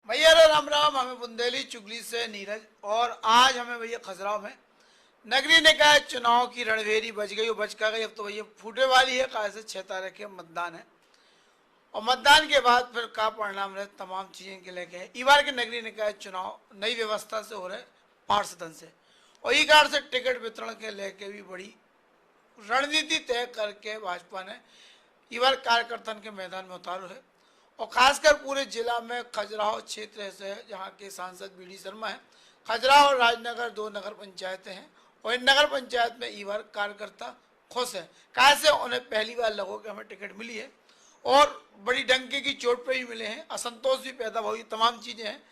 भैया राम राम। हमें बुंदेली चुगली से नीरज। और आज हमें भैया खजुराहो में नगरीय निकाय चुनाव की रणभेरी बज गई और बज का गई। अब तो भैया फूटे वाली है। कहा से 6 तारीख के मतदान है और मतदान के बाद फिर का परिणाम रहे तमाम चीजें के लेके है। इस बार के नगरीय निकाय चुनाव नई व्यवस्था से हो रहे पार्षदन से और ई कार्ड से टिकट वितरण के लेके भी बड़ी रणनीति तय करके भाजपा ने इस बार कार्यकर्ता के मैदान में उतारो है। और खासकर पूरे जिला में खजुराहो क्षेत्र से है जहाँ के सांसद बी डी शर्मा है। खजुराहो और राजनगर 2 नगर पंचायतें हैं और इन नगर पंचायत में इस बार कार्यकर्ता खुश है। कैसे उन्हें पहली बार लगो कि हमें टिकट मिली है और बड़ी डंके की चोट पे ही मिले हैं। असंतोष भी पैदा हुई, तमाम चीजें हैं।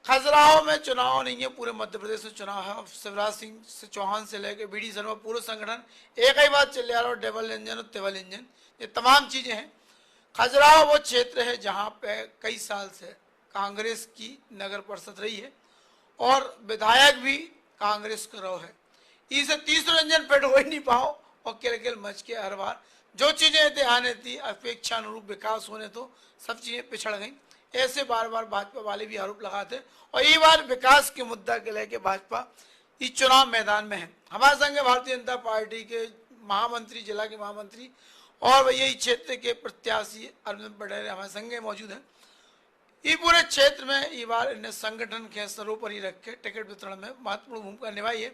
खजुराहो में चुनाव नहीं है, पूरे मध्य प्रदेश में चुनाव है। शिवराज सिंह चौहान से लेकर बी डी शर्मा पूरे संगठन एक ही बात चल रहा है, डबल इंजन और ट्रिपल इंजन, ये तमाम चीजें हैं। खजुराहो वो क्षेत्र है जहाँ पे कई साल से कांग्रेस की नगर परिषद रही है और विधायक भी कांग्रेस का रहो है। इसे तीसरा रंजन पेट हो ही नहीं पाओ और किलकिल मच के हर बार जो चीजें ध्यान थी अपेक्षा अनुरूप विकास होने तो सब चीजें पिछड़ गई। ऐसे बार बार भाजपा वाले भी आरोप लगाते और ये बार विकास के मुद्दा के लेके भाजपा इस चुनाव मैदान में है। हमारे संग भारतीय जनता पार्टी के महामंत्री, जिला के महामंत्री और भैया इस क्षेत्र के प्रत्याशी अरविंद पटेल हमारे संग मौजूद है। ये पूरे क्षेत्र में ये बार इन्हें संगठन के सर्वोपरि रख के टिकट वितरण में महत्वपूर्ण भूमिका निभाई है।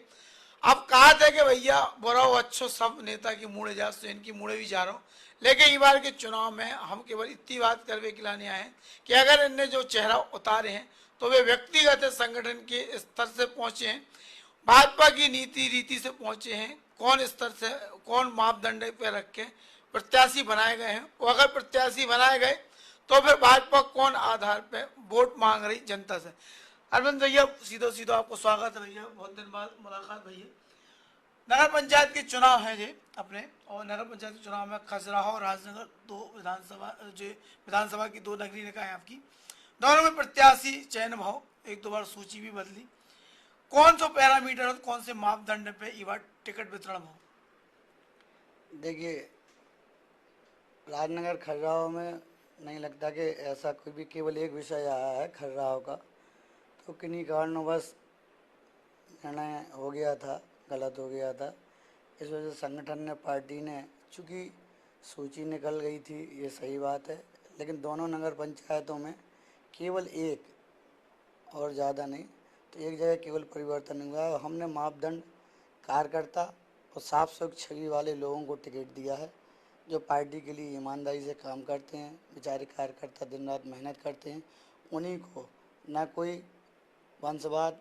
अब कहा था कि भैया बुराओ अच्छो सब नेता की मुड़े जा, तो इनकी मुड़े भी जा रहा हूँ, लेकिन इस बार के चुनाव में हम केवल इतनी बात करवे के लाने आए हैं कि अगर इनने जो चेहरा उतारे हैं तो वे व्यक्तिगत संगठन के स्तर से पहुंचे हैं, भाजपा की नीति रीति से पहुंचे हैं, कौन स्तर से कौन मापदंड पे रख के प्रत्याशी बनाए गए हैं। और अगर प्रत्याशी बनाए गए तो फिर भाजपा कौन आधार पे वोट मांग रही जनता से। अरविंद भैया सीधो सीधो आपको स्वागत है भैया, बहुत दिन बाद मुलाकात भैया। नगर पंचायत के चुनाव है जी अपने, और नगर पंचायत के चुनाव में खजुराहो और राजनगर 2 विधानसभा की 2 नगरीय निकाय आपकी, दोनों में प्रत्याशी चयन भाव, 1-2 बार सूची भी बदली। कौन सा पैरामीटर और कौन से मापदंड पे ये बार टिकट वितरण हो? देखिए, राजनगर खजुराहो में नहीं लगता कि ऐसा कोई भी, केवल एक विषय आया है खजुराहो का, तो किन्हीं कारणवश निर्णय हो गया था, गलत हो गया था। इस वजह से संगठन ने, पार्टी ने, चूँकि सूची निकल गई थी ये सही बात है, लेकिन दोनों नगर पंचायतों में केवल एक और ज़्यादा नहीं, तो एक जगह केवल परिवर्तन हुआ है। हमने मापदंड कार्यकर्ता और साफ स्वच्छ छवि वाले लोगों को टिकट दिया है, जो पार्टी के लिए ईमानदारी से काम करते हैं। बेचारे कार्यकर्ता दिन रात मेहनत करते हैं, उन्हीं को, ना कोई वंशवाद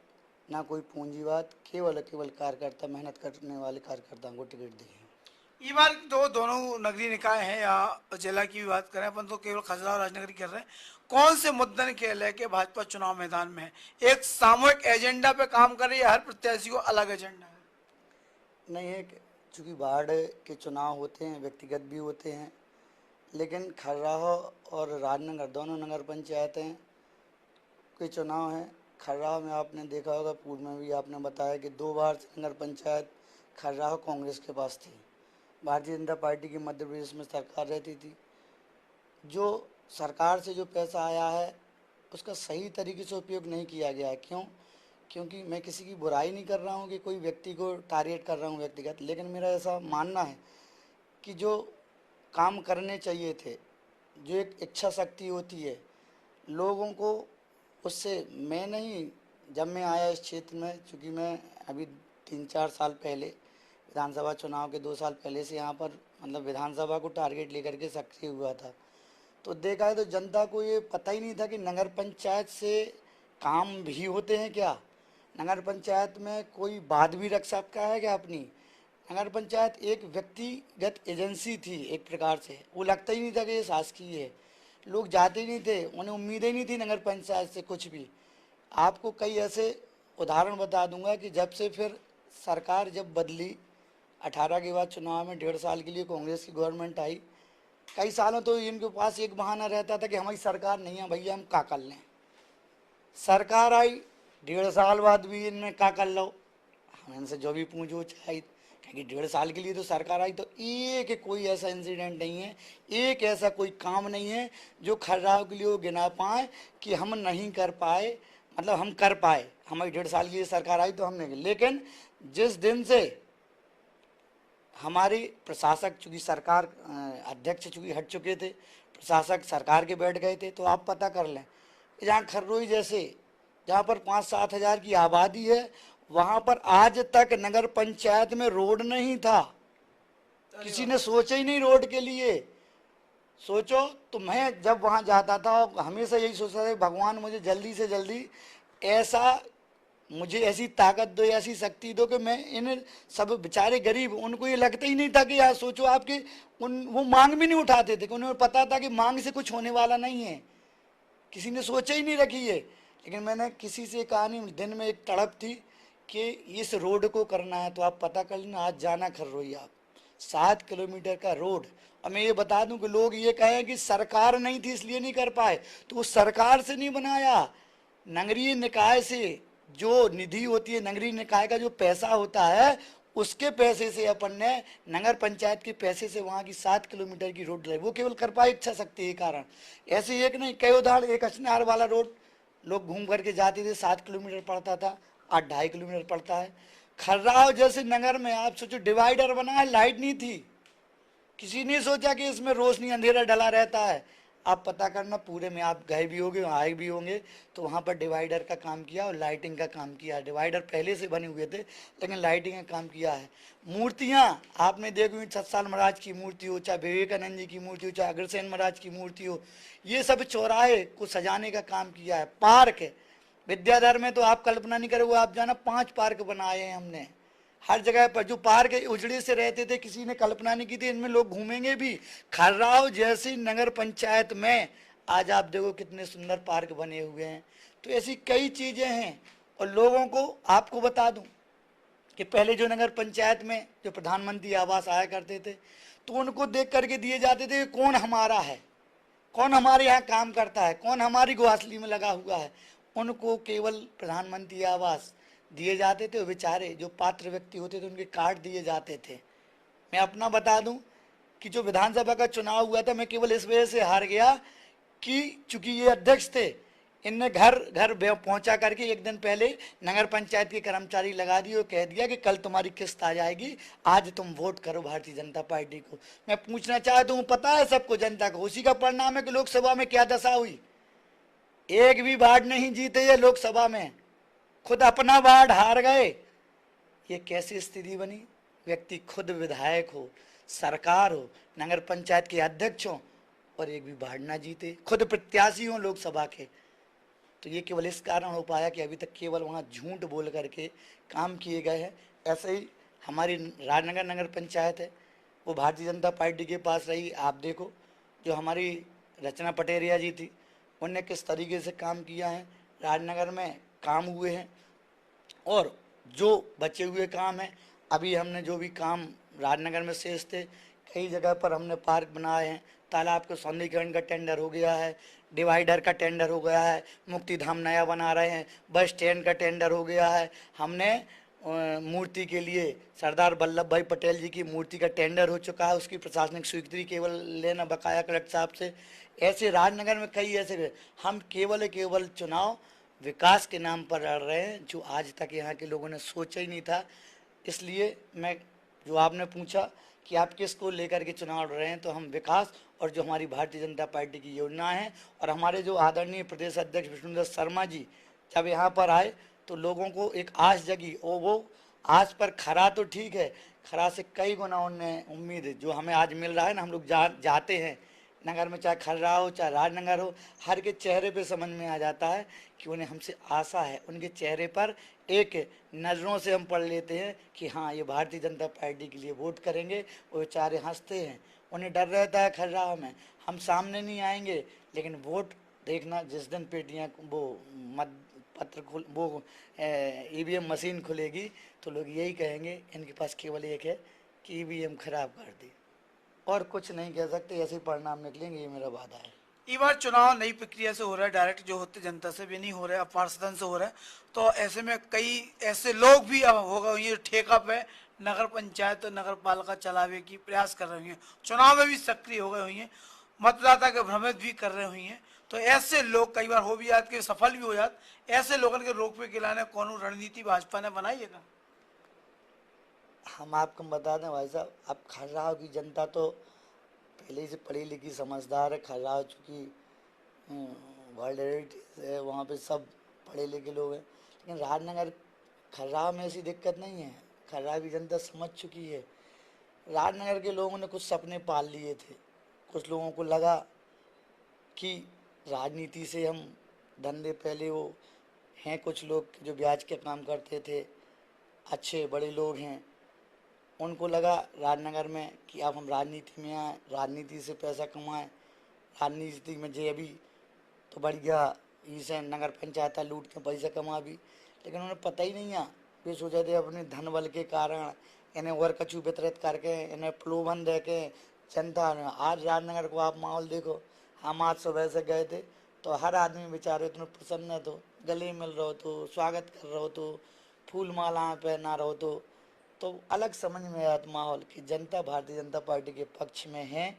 ना कोई पूंजीवाद, केवल केवल कार्यकर्ता, मेहनत करने वाले कार्यकर्ताओं को टिकट दी है। ये बार तो दोनों नगरीय निकाय हैं या जिला की भी बात करें अपन तो केवल खजुराहो राजनगर की कर रहे हैं। कौन से मुद्दे के लेके भाजपा चुनाव मैदान में है? एक सामूहिक एजेंडा पे काम कर रही है, हर प्रत्याशी को अलग एजेंडा है? नहीं है, चूँकि वार्ड के चुनाव होते हैं, व्यक्तिगत भी होते हैं, लेकिन खजुराहो और राजनगर दोनों नगर पंचायतें के चुनाव हैं। खजुराहो में आपने देखा होगा, पूर्व में भी आपने बताया कि 2 बार नगर पंचायत खजुराहो कांग्रेस के पास थी। भारतीय जनता पार्टी की मध्य प्रदेश में सरकार रहती थी। जो सरकार से जो पैसा आया है उसका सही तरीके से उपयोग नहीं किया गया है। क्यों? क्योंकि मैं किसी की बुराई नहीं कर रहा हूँ कि कोई व्यक्ति को टारगेट कर रहा हूँ व्यक्तिगत, लेकिन मेरा ऐसा मानना है कि जो काम करने चाहिए थे, जो एक इच्छा शक्ति होती है लोगों को, उससे मैं नहीं, जब मैं आया इस क्षेत्र में, चूँकि मैं अभी 3-4 साल पहले विधानसभा चुनाव के 2 साल पहले से यहाँ पर मतलब विधानसभा को टारगेट लेकर के सक्रिय हुआ था, तो देखा है तो जनता को ये पता ही नहीं था कि नगर पंचायत से काम भी होते हैं क्या, नगर पंचायत में कोई बात भी रख सकता है क्या अपनी। नगर पंचायत एक व्यक्तिगत एजेंसी थी एक प्रकार से, वो लगता ही नहीं था कि ये शासकीय है। लोग जाते ही नहीं थे, उन्हें उम्मीदें नहीं थी नगर पंचायत से कुछ भी। आपको कई ऐसे उदाहरण बता दूंगा कि जब से फिर सरकार जब बदली 18 के बाद चुनाव में 1.5 साल के लिए कांग्रेस की गवर्नमेंट आई, कई सालों तो इनके पास एक बहाना रहता था कि हमारी सरकार नहीं है भैया, हम क्या कर लें। सरकार आई, 1.5 साल बाद भी इनमें क्या कर लो, हम इनसे जो भी पूछो चाहे क्योंकि 1.5 साल के लिए तो सरकार आई, तो एक कोई ऐसा इंसिडेंट नहीं है, एक ऐसा कोई काम नहीं है जो खर्राव के लिए वो गिना पाए कि हम नहीं कर पाए, मतलब हम कर पाए। हमारी 1.5 साल की सरकार आई तो हमने, लेकिन जिस दिन से हमारे प्रशासक चूंकि सरकार अध्यक्ष चूंकि हट चुके थे, प्रशासक सरकार के बैठ गए थे, तो आप पता कर लें जहाँ खररोई जैसे जहाँ पर 5-7 हज़ार की आबादी है, वहाँ पर आज तक नगर पंचायत में रोड नहीं था। किसी ने सोचा ही नहीं रोड के लिए। सोचो तो मैं जब वहाँ जाता था हमेशा यही सोचता था भगवान मुझे जल्दी से जल्दी ऐसा, मुझे ऐसी ताकत दो, ऐसी शक्ति दो कि मैं इन सब बेचारे गरीब, उनको ये लगता ही नहीं था कि यार सोचो आपके वो मांग भी नहीं उठाते थे, उन्हें पता था कि मांग से कुछ होने वाला नहीं है, किसी ने सोचा ही नहीं रखी है। लेकिन मैंने किसी से कहा नहीं, दिन में एक तड़प थी कि इस रोड को करना है, तो आप पता कर लेना, आज जाना खररोई आप 7 किलोमीटर का रोड। और मैं ये बता दूं कि लोग ये कहें कि सरकार नहीं थी इसलिए नहीं कर पाए, तो वो सरकार से नहीं बनाया, नगरीय निकाय से जो निधि होती है, नगरीय निकाय का जो पैसा होता है, उसके पैसे से अपन ने, नगर पंचायत के पैसे से वहाँ की 7 किलोमीटर की रोड लाई, वो केवल कर पाए इच्छा शक्ति के कारण। ऐसे एक नहीं कई उदाहरण, एक अचनार वाला रोड लोग घूम करके जाते थे, 7 किलोमीटर पड़ता था, आज 2.5 किलोमीटर पड़ता है। खर्राव जैसे नगर में आप सोचो डिवाइडर बना है, लाइट नहीं थी, किसी ने सोचा कि इसमें रोशनी अंधेरा डला रहता है। आप पता करना, पूरे में आप गए भी होंगे, आए भी होंगे, तो वहाँ पर डिवाइडर का काम किया और लाइटिंग का काम किया। डिवाइडर पहले से बने हुए थे लेकिन लाइटिंग का काम किया है। मूर्तियाँ आपने देखी हुई, सतसाल महाराज की मूर्ति हो, चाहे विवेकानंद जी की मूर्ति हो, चाहे अग्रसेन महाराज की मूर्ति हो, ये सब चौराहे को सजाने का काम किया है। पार्क विद्याधर में तो आप कल्पना नहीं करोगे, आप जाना 5 पार्क बनाए हैं हमने हर जगह पर। जो पार्क उजड़े से रहते थे, किसी ने कल्पना नहीं की थी इनमें लोग घूमेंगे भी। खर्राव जैसी नगर पंचायत में आज आप देखो कितने सुंदर पार्क बने हुए हैं। तो ऐसी कई चीजें हैं। और लोगों को आपको बता दूं कि पहले जो नगर पंचायत में जो प्रधानमंत्री आवास आया करते थे, तो उनको देख करके दिए जाते थे कि कौन हमारा है, कौन हमारे यहाँ काम करता है, कौन हमारी ग्वासली में लगा हुआ है। उनको केवल प्रधानमंत्री आवास दिए जाते थे। बेचारे जो पात्र व्यक्ति होते थे उनके कार्ड दिए जाते थे। मैं अपना बता दूं कि जो विधानसभा का चुनाव हुआ था, मैं केवल इस वजह से हार गया कि चूंकि ये अध्यक्ष थे, इनने घर घर पहुंचा करके एक दिन पहले नगर पंचायत के कर्मचारी लगा दिए और कह दिया कि कल तुम्हारी किस्त आ जाएगी, आज तुम वोट करो भारतीय जनता पार्टी को। मैं पूछना चाहता हूँ, पता है सबको, जनता को, उसी का परिणाम है कि लोकसभा में क्या दशा हुई। एक भी वार्ड नहीं जीते ये लोकसभा में, खुद अपना वार्ड हार गए। ये कैसी स्थिति बनी? व्यक्ति खुद विधायक हो, सरकार हो, नगर पंचायत के अध्यक्ष हो और एक भी वार्ड ना जीते, खुद प्रत्याशी हो लोकसभा के। तो ये केवल इस कारण हो पाया कि अभी तक केवल वहाँ झूठ बोल करके काम किए गए हैं। ऐसे ही हमारी राजनगर नगर पंचायत है, वो भारतीय जनता पार्टी के पास रही। आप देखो जो हमारी रचना पटेरिया जी थी, उनने किस तरीके से काम किया है, राजनगर में काम हुए हैं। और जो बचे हुए काम हैं, अभी हमने जो भी काम राजनगर में शेष थे, कई जगह पर हमने पार्क बनाए हैं, तालाब के सौंदर्यीकरण का टेंडर हो गया है, डिवाइडर का टेंडर हो गया है, मुक्ति धाम नया बना रहे हैं, बस स्टैंड का टेंडर हो गया है, हमने मूर्ति के लिए सरदार वल्लभ भाई पटेल जी की मूर्ति का टेंडर हो चुका है, उसकी प्रशासनिक स्वीकृति केवल लेना बकाया कलेक्टर साहब से। ऐसे राजनगर में कई ऐसे, हम केवल चुनाव विकास के नाम पर लड़ रहे हैं, जो आज तक यहाँ के लोगों ने सोचा ही नहीं था। इसलिए मैं, जो आपने पूछा कि आप किसको लेकर के चुनाव लड़ रहे हैं, तो हम विकास और जो हमारी भारतीय जनता पार्टी की योजनाएं हैं, और हमारे जो आदरणीय प्रदेश अध्यक्ष विष्णुदत्त शर्मा जी जब यहाँ पर आए तो लोगों को एक आस जगी। और वो आस पर खरा तो ठीक है, खरा से कई गुना उन्हें उम्मीद जो हमें आज मिल रहा है ना, हम लोग जाते हैं नगर में, चाहे खर्रा हो चाहे राजनगर हो, हर के चेहरे पे समझ में आ जाता है कि उन्हें हमसे आशा है। उनके चेहरे पर एक नज़रों से हम पढ़ लेते हैं कि हाँ ये भारतीय जनता पार्टी के लिए वोट करेंगे। वो बेचारे हंसते हैं, उन्हें डर रहता है खर्रा में हम सामने नहीं आएंगे, लेकिन वोट देखना जिस दिन पेटियाँ वो मत पत्र खुल वो ईवीएम मशीन खुलेगी तो लोग यही कहेंगे इनके पास केवल एक है कि ईवीएम खराब कर दी, और कुछ नहीं कह सकते। ऐसे परिणाम निकलेंगे, ये मेरा वादा है। इस बार चुनाव नई प्रक्रिया से हो रहा है, डायरेक्ट जो होते जनता से भी नहीं हो रहा है, अब पार्षदन से हो रहा है। तो ऐसे में कई ऐसे लोग भी अब होगा, ये ठेका पे नगर पंचायत और नगर पालिका चलावे की प्रयास कर रही हैं, चुनाव में भी सक्रिय हो गए हुई हैं, मतदाता के भ्रमित भी कर रहे हुई हैं। तो ऐसे लोग कई बार हो भी जाते के सफल भी हो जाते, ऐसे लोगों के रोक पे गिलाने कौन रणनीति भाजपा ने बनाई है? हम आपको बता दें भाई साहब, अब खर्राव की जनता तो पहले से पढ़ी लिखी समझदार है। खर्राव चूँकि वर्ल्ड हेरिटेज है, वहाँ पे सब पढ़े लिखे लोग हैं। लेकिन राजनगर खर्राव में ऐसी दिक्कत नहीं है। खर्राव की जनता समझ चुकी है। राजनगर के लोगों ने कुछ सपने पाल लिए थे। कुछ लोगों को लगा कि राजनीति से हम धंधे, पहले वो हैं कुछ लोग जो ब्याज के काम करते थे, अच्छे बड़े लोग हैं, उनको लगा राजनगर में कि अब हम राजनीति में आए, राजनीति से पैसा कमाएं, राजनीति में जे अभी तो बढ़ गया, इसे नगर पंचायत लूट के पैसा कमा भी। लेकिन उन्हें पता ही नहीं है, वे सोचे थे अपने धन बल के कारण इन्हें और कछु वितरित करके, इन्हें प्रलोभन दे के जनता ने। आज राजनगर को आप माहौल देखो, हम आज सुबह से गए थे तो हर आदमी बेचारे इतने प्रसन्न तो, गले मिल रहो तो, स्वागत कर रहो तो, फूल मालाएं पहना रहो तो अलग समझ में आया माहौल कि जनता भारतीय जनता पार्टी के पक्ष में है।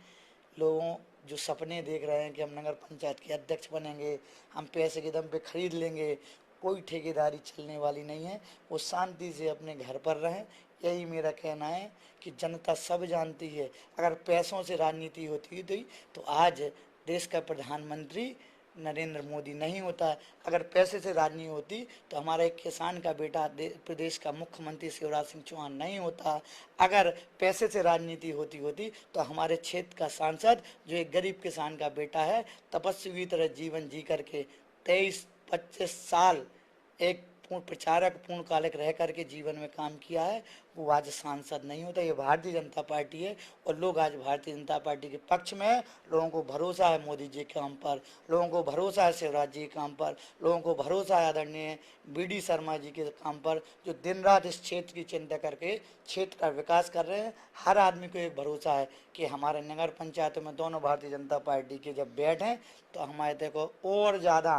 लोगों जो सपने देख रहे हैं कि हम नगर पंचायत के अध्यक्ष बनेंगे, हम पैसे के दम पे खरीद लेंगे, कोई ठेकेदारी चलने वाली नहीं है। वो शांति से अपने घर पर रहें, यही मेरा कहना है कि जनता सब जानती है। अगर पैसों से राजनीति होती थी तो आज देश का प्रधानमंत्री नरेंद्र मोदी नहीं होता। अगर पैसे से राजनीति होती तो हमारा एक किसान का बेटा प्रदेश का मुख्यमंत्री शिवराज सिंह चौहान नहीं होता। अगर पैसे से राजनीति होती तो हमारे क्षेत्र का सांसद जो एक गरीब किसान का बेटा है, तपस्वी की तरह जीवन जी करके 23-25 साल एक प्रचारक पूर्णकालिक रह करके जीवन में काम किया है, वो आज सांसद नहीं होता। ये भारतीय जनता पार्टी है और लोग आज भारतीय जनता पार्टी के पक्ष में है। लोगों को भरोसा है मोदी जी के काम पर, लोगों को भरोसा है शिवराज जी के काम पर, लोगों को भरोसा है आदरणीय BD शर्मा जी के काम पर, जो दिन रात इस क्षेत्र की चिंता करके क्षेत्र का विकास कर रहे हैं। हर आदमी को एक भरोसा है कि हमारे नगर पंचायतों में दोनों भारतीय जनता पार्टी के जब बैठें तो हमारे देखो और ज़्यादा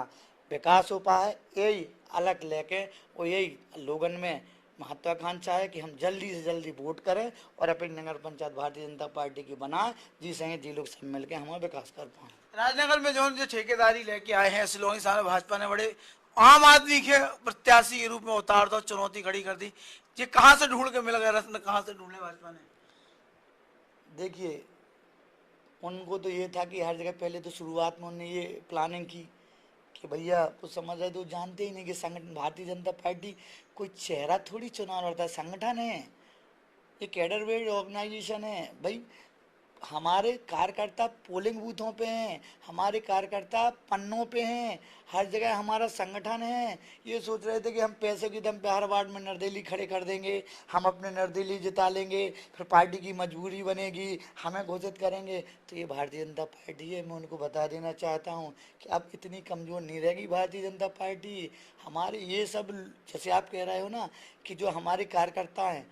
विकास हो पाए। यही अलग लेके और यही लोगन में महत्वाकांक्षा है कि हम जल्दी से जल्दी वोट करें और अपनी नगर पंचायत भारतीय जनता पार्टी की बनाए, जिससे जी लोग सब मिलकर हमारा विकास कर पाएँ। राजनगर में जो ठेकेदारी लेके आए हैं ऐसे लोगों के सामने भाजपा ने बड़े आम आदमी के प्रत्याशी के रूप में उतार दो, चुनौती खड़ी कर दी। ये कहाँ से ढूंढ के मिल गए रत्न, कहाँ से ढूंढे भाजपा ने? देखिए, उनको तो ये था कि हर जगह पहले तो शुरुआत में उन्होंने ये प्लानिंग की कि भैया कुछ समझ रहे तो जानते ही नहीं कि संगठन भारतीय जनता पार्टी कोई चेहरा थोड़ी चुनाव लड़ता है, संगठन है, ये कैडर बेस्ड ऑर्गेनाइजेशन है भाई। हमारे कार्यकर्ता पोलिंग बूथों पे हैं, हमारे कार्यकर्ता पन्नों पे हैं, हर जगह हमारा संगठन है। ये सोच रहे थे कि हम पैसे के दम पे हर वार्ड में निर्दलीय खड़े कर देंगे, हम अपने निर्दलीय जिता लेंगे, फिर पार्टी की मजबूरी बनेगी, हमें घोषित करेंगे। तो ये भारतीय जनता पार्टी है। मैं उनको बता देना चाहता हूँ कि अब इतनी कमज़ोर नहीं रहेगी भारतीय जनता पार्टी। हमारे ये सब जैसे आप कह रहे हो ना कि जो हमारे कार्यकर्ता हैं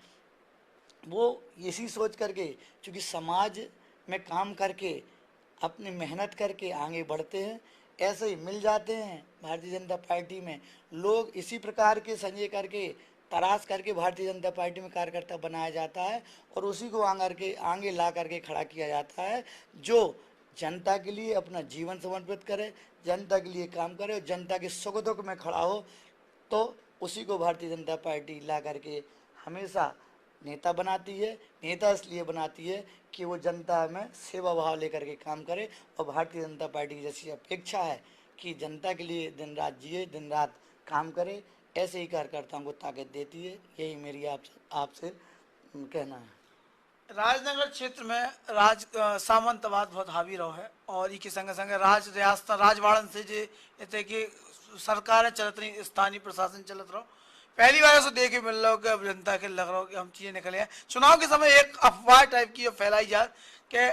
वो इसी सोच करके, क्योंकि समाज में काम करके अपनी मेहनत करके आगे बढ़ते हैं, ऐसे ही मिल जाते हैं। भारतीय जनता पार्टी में लोग इसी प्रकार के संजय करके तराश करके भारतीय जनता पार्टी में कार्यकर्ता बनाया जाता है और उसी को आगे ला करके खड़ा किया जाता है, जो जनता के लिए अपना जीवन समर्पित करे, जनता के लिए काम करे और जनता के सुख दुख में खड़ा हो, तो उसी को भारतीय जनता पार्टी ला करके हमेशा नेता बनाती है। नेता इसलिए बनाती है कि वो जनता में सेवा भाव लेकर के काम करे और भारतीय जनता पार्टी की जैसी अपेक्षा है कि जनता के लिए दिन रात जिए, दिन रात काम करे, ऐसे ही कार्यकर्ताओं को ताकत देती है। यही मेरी आपसे कहना है। राजनगर क्षेत्र में सामंतवाद बहुत हावी रहो है और इसके संगे संगे रियासत राजवाड़न से जे इतने कि सरकारें चलत रही, स्थानीय प्रशासन चलत रहो। पहली बार ऐसा देखे मिल रहा हो कि अब जनता के लग रहा हो कि हम चीजें निकले हैं। चुनाव के समय एक अफवाह टाइप की फैलाई जाए कि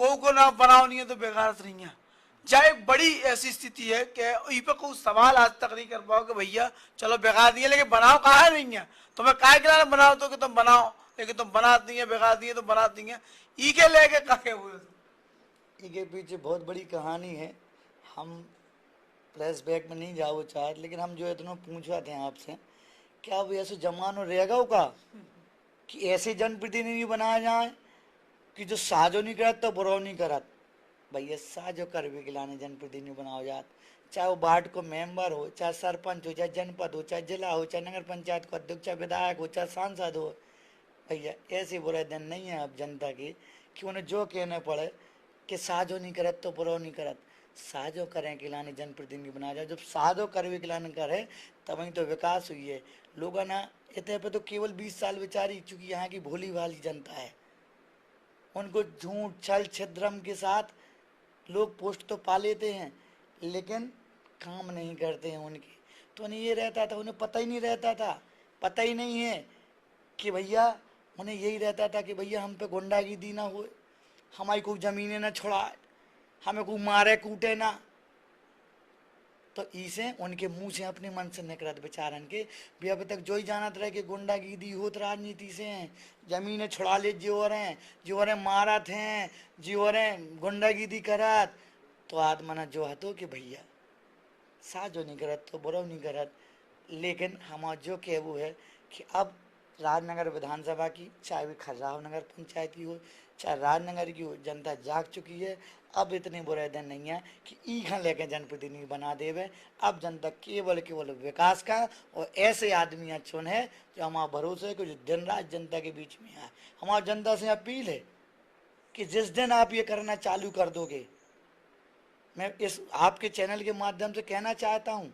को ना बनाओ नहीं है तो बेगारत नहीं है। चाहे बड़ी ऐसी स्थिति है कि इस पर कोई सवाल आज तक नहीं कर पाओ कि भैया चलो बेकार नहीं है, लेकिन बनाओ कहा नहीं है, तुम्हें काय के बनाओ तो कि तुम बनाओ, लेकिन तुम बना दी है, बेकार दी है तो बना दी है। ई के लेके कहे हुए इसके पीछे बहुत बड़ी कहानी है। हम फ्लैशबैक में नहीं जाओ चाहते, लेकिन हम जो इतना पूछ रहे थे आपसे क्या अब ऐसे जमानो रहेगा का कि ऐसे जनप्रतिनिधि बनाया जाए कि जो साजो नहीं करत तो बुरो नहीं करत। भैया साजो करवे के लाने जनप्रतिनिधि बनाओ जात, चाहे वो वार्ड को मेंबर हो, चाहे सरपंच हो, चाहे जनपद हो, चाहे जिला हो, चाहे नगर पंचायत को अध्यक्ष, चाहे विधायक हो, चाहे सांसद हो। भैया ऐसे बुरे दिन नहीं है अब जनता की कि उन्हें जो कहने पड़े कि साजो नहीं करत तो बुरो नहीं करत। साजो करें के लाने जनप्रतिनिधि बनाया जाए, जब साजो करवे के लाने करे तब ही तो विकास हुई है। लोग ना इतने पे तो केवल 20 साल बेचारी, चूंकि यहाँ की भोली भाली जनता है, उनको झूठ छल छिद्रम के साथ लोग पोस्ट तो पा लेते हैं लेकिन काम नहीं करते हैं उनके। तो उन्हें ये रहता था, उन्हें पता ही नहीं रहता था, पता ही नहीं है कि भैया उन्हें यही रहता था कि भैया हम पे गुंडागिर्दी ना हो, हमारी कोई ज़मीनें ना छुड़ाए, हमें कोई मारे कूटे ना। तो इसे उनके मुंह से अपने मन से निकलत बेचारन के भी अभी तक जो ही जानत रहे कि गुंडागिर्दी होत राजनीति से हैं, जमीनें छुड़ा ले जो रहे, जो रहे मारत हैं, जो रहे गुंडागिर्दी करत। तो आत्मना जो हतो कि भैया साजो नहीं करत तो बुरो नहीं करत। लेकिन हम जो कहबू है कि अब राजनगर विधानसभा की, चाहे भी खर्राव नगर पंचायत की हो, चाहे राजनगर की हो, जनता जाग चुकी है। अब इतने बुरे दिन नहीं है कि ईखा लेके जनप्रतिनिधि बना देवे। अब जनता केवल केवल विकास का और ऐसे आदमी चुने जो हमारा भरोसा है कि जो दिन रात जनता के बीच में आए। हमारी जनता से अपील है कि जिस दिन आप ये करना चालू कर दोगे, मैं इस आपके चैनल के माध्यम से कहना चाहता हूँ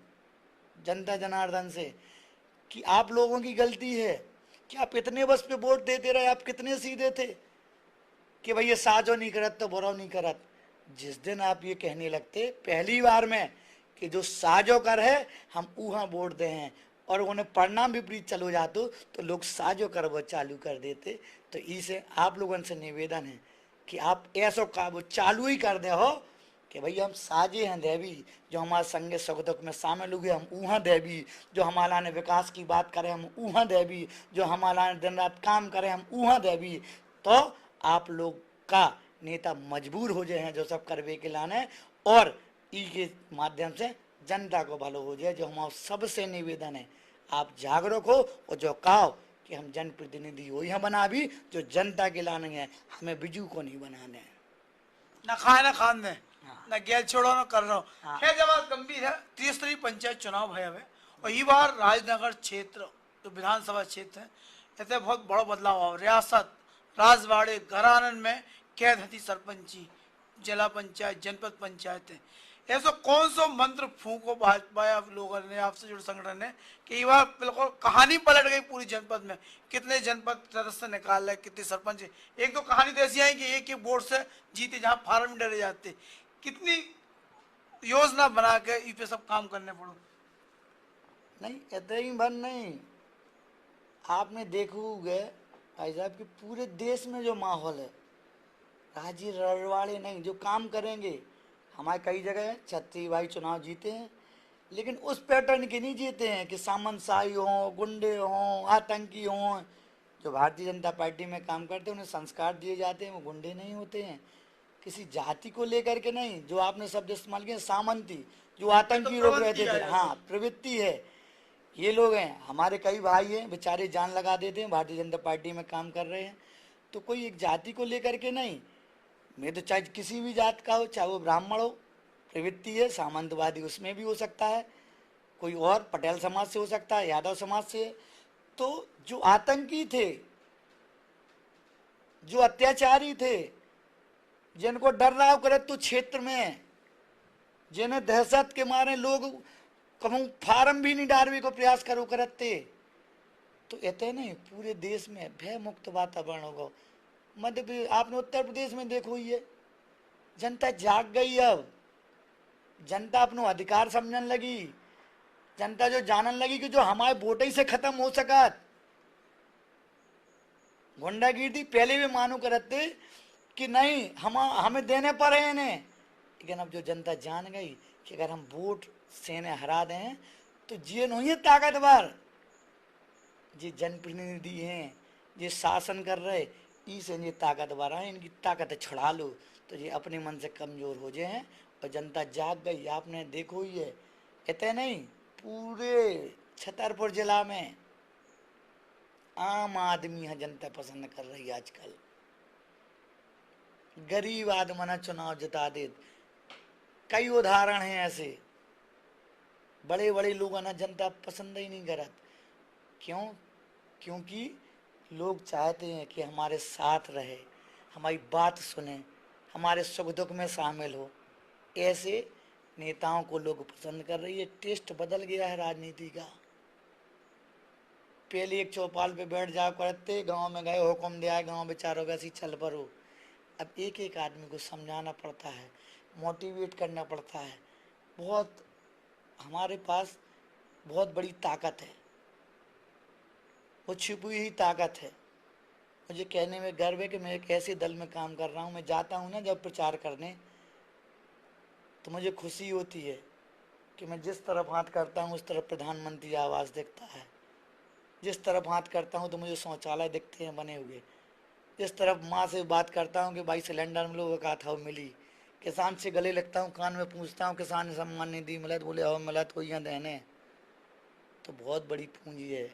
जनता जनार्दन से कि आप लोगों की गलती है कि आप इतने बस पे वोट देते रहे। आप कितने सीधे थे कि भाई ये साजो नहीं करत तो बुरा नहीं करत। जिस दिन आप ये कहने लगते पहली बार में कि जो साजो कर है हम वहाँ वोट दे हैं और उन्हें परिणाम विपरीत चलो जातो तो लोग साजो कर वो चालू कर देते। तो इसे आप लोगों से निवेदन है कि आप ऐसा का वो चालू ही कर दे हो कि भैया हम साजे हैं देवी, जो हमारे संगे सुख दुख में शामिल हुए हम वहाँ देवी, जो हमारा ने विकास की बात करें हम वहाँ देवी, जो हमारा ने दिन रात काम करें हम वहाँ देवी। तो आप लोग का नेता मजबूर हो जाए हैं जो सब करवे के लाने, और ई के माध्यम से जनता को भलो हो जाए। जो हमारा सबसे निवेदन है आप जागरूक हो और जो कहो कि हम जनप्रतिनिधि वही हम बना भी जो जनता के लाने हैं, हमें बिजू को नहीं बनाने हैं। ना खाए ना खान दे, हाँ। ना गैल छोड़ो ना कर रहा हाँ। खैर जवाब गंभीर है। त्रिस्तरीय पंचायत चुनाव है हमें, और ये बार राजनगर क्षेत्र जो विधानसभा क्षेत्र है इतने बहुत बड़ा बदलाव हुआ। रियासत राजवाड़े घरानन में कैद हती सरपंची, जिला पंचायत, जनपद पंचायतें। ऐसा कौन सा मंत्र फूको भाजपा या लोगों ने, आपसे जुड़े संगठन ने, कि ये बार बिल्कुल कहानी पलट गई पूरी जनपद में। कितने जनपद सदस्य निकाल रहे, कितने सरपंच। एक तो कहानी तो ऐसी आई कि एक एक वोट से जीते जहाँ फार्म में डरे जाते। कितनी योजना बना के इस पे सब काम करने पड़ो। नहीं इतना ही बन नहीं, आपने देखोगे भाई साहब कि पूरे देश में जो माहौल है, राजी रड़वाड़े नहीं जो काम करेंगे। हमारे कई जगह छत्तीस भाई चुनाव जीते हैं लेकिन उस पैटर्न के नहीं जीते हैं कि सामंतशाही हों, गुंडे हों, आतंकी हों। जो भारतीय जनता पार्टी में काम करते हैं उन्हें संस्कार दिए जाते हैं, वो गुंडे नहीं होते हैं। किसी जाति को लेकर के नहीं, जो आपने शब्द इस्तेमाल किया सामंती, जो आतंकी लोग रहते थे, हाँ प्रवृत्ति है। ये लोग हैं, हमारे कई भाई हैं बेचारे जान लगा देते हैं, भारतीय जनता पार्टी में काम कर रहे हैं। तो कोई एक जाति को लेकर के नहीं, मैं तो चाहे किसी भी जात का हो, चाहे वो ब्राह्मण हो, प्रवृत्ति है सामंतवादी उसमें भी हो सकता है, कोई और पटेल समाज से हो सकता है, यादव समाज से। तो जो आतंकी थे, जो अत्याचारी थे, जिनको डर रहा करे तो क्षेत्र में, जिन्हें दहशत के मारे लोग कहूँ फार्म भी नहीं डालने को प्रयास करो करते, तो इतने नहीं पूरे देश में भय मुक्त वातावरण होगा। मध्य प्रदेश, आपने उत्तर प्रदेश में देखो, ये जनता जाग गई। अब जनता अपनो अधिकार समझने लगी, जनता जो जानने लगी कि जो हमारे वोट ही से खत्म हो सका। गुंडागिर्दी पहले भी मानो करते कि नहीं हमें देने पर है इन्हें, लेकिन अब जो जनता जान गई कि अगर हम वोट से इन्हें हरा दें तो ये नहीं है ताकतवर, ये जनप्रतिनिधि हैं, ये शासन कर रहे, इसे ये ताकतवर है, इनकी ताकत छुड़ा लो तो ये अपने मन से कमज़ोर हो जाए हैं। और जनता जाग गई, आपने देखो ही है। इतने नहीं पूरे छतरपुर जिला में आम आदमी है जनता पसंद कर रही है आजकल। गरीब आदमी ना चुनाव जिता दे। कई उदाहरण हैं ऐसे। बड़े बड़े लोग ना जनता पसंद ही नहीं करत। क्यों? क्योंकि लोग चाहते हैं कि हमारे साथ रहे, हमारी बात सुने, हमारे सुख दुख में शामिल हो। ऐसे नेताओं को लोग पसंद कर रही है। टेस्ट बदल गया है राजनीति का। पहले एक चौपाल पे बैठ जा करते, गांव में गए हुक्म दिया, गांव बेचारों वैसी चल पड़ो। अब एक एक आदमी को समझाना पड़ता है, मोटिवेट करना पड़ता है। बहुत हमारे पास बहुत बड़ी ताकत है, वो छिपी हुई ताकत है। मुझे कहने में गर्व है कि मैं एक ऐसे दल में काम कर रहा हूँ। मैं जाता हूँ ना जब प्रचार करने, तो मुझे खुशी होती है कि मैं जिस तरफ हाथ करता हूँ उस तरफ प्रधानमंत्री आवास दिखता है। जिस तरफ हाथ करता हूँ तो मुझे शौचालय दिखते हैं बने हुए। जिस तरफ माँ से बात करता हूँ कि भाई सिलेंडर मिलो, वो कहा था वो मिली। किसान से गले लगता हूँ, कान में पूछता हूँ किसान सम्मान निधि मिला, तो बोले हो मिला तो यहाँ देने। तो बहुत बड़ी पूंजी है।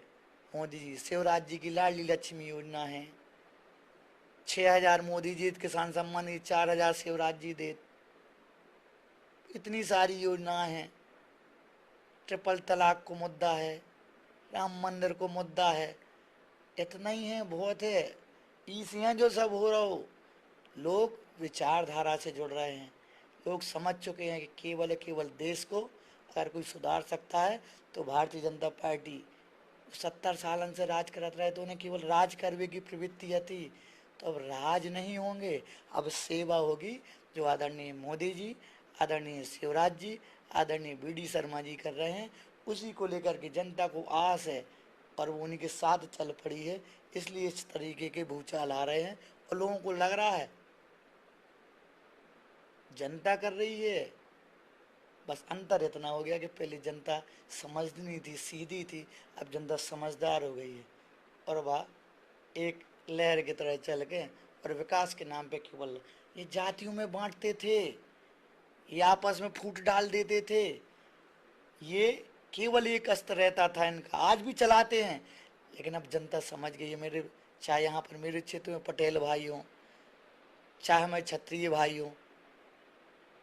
मोदी जी, शिवराज जी की लाडली लक्ष्मी योजना है। 6,000 मोदी जी किसान सम्मान निधि, 4,000 शिवराज जी दे। इतनी सारी योजनाएं हैं। ट्रिपल तलाक को मुद्दा है, राम मंदिर को मुद्दा है। इतना ही है, बहुत है। इसियाँ जो सब हो रहा हो, लोग विचारधारा से जुड़ रहे हैं। लोग समझ चुके हैं कि केवल देश को अगर कोई सुधार सकता है तो भारतीय जनता पार्टी। 70 सालन से राज करत रहे तो उन्हें केवल राज करने की प्रवृत्ति थी। तो अब राज नहीं होंगे, अब सेवा होगी, जो आदरणीय मोदी जी, आदरणीय शिवराज जी, आदरणीय BD शर्मा जी कर रहे हैं। उसी को लेकर के जनता को आस है और वो उन्हीं के साथ चल पड़ी है। इसलिए इस तरीके के भूचाल आ रहे हैं और लोगों को लग रहा है जनता कर रही है। बस अंतर इतना हो गया कि पहले जनता समझती नहीं थी, सीधी थी। अब जनता समझदार हो गई है और वह एक लहर की तरह चल के और विकास के नाम पे केवल ये जातियों में बांटते थे, ये आपस में फूट डाल देते थे। ये केवल एक अस्त्र रहता था इनका, आज भी चलाते हैं। लेकिन अब जनता समझ गई है। मेरे चाहे यहाँ पर मेरे क्षेत्र में पटेल भाई हों, चाहे मैं क्षत्रिय भाई हूँ।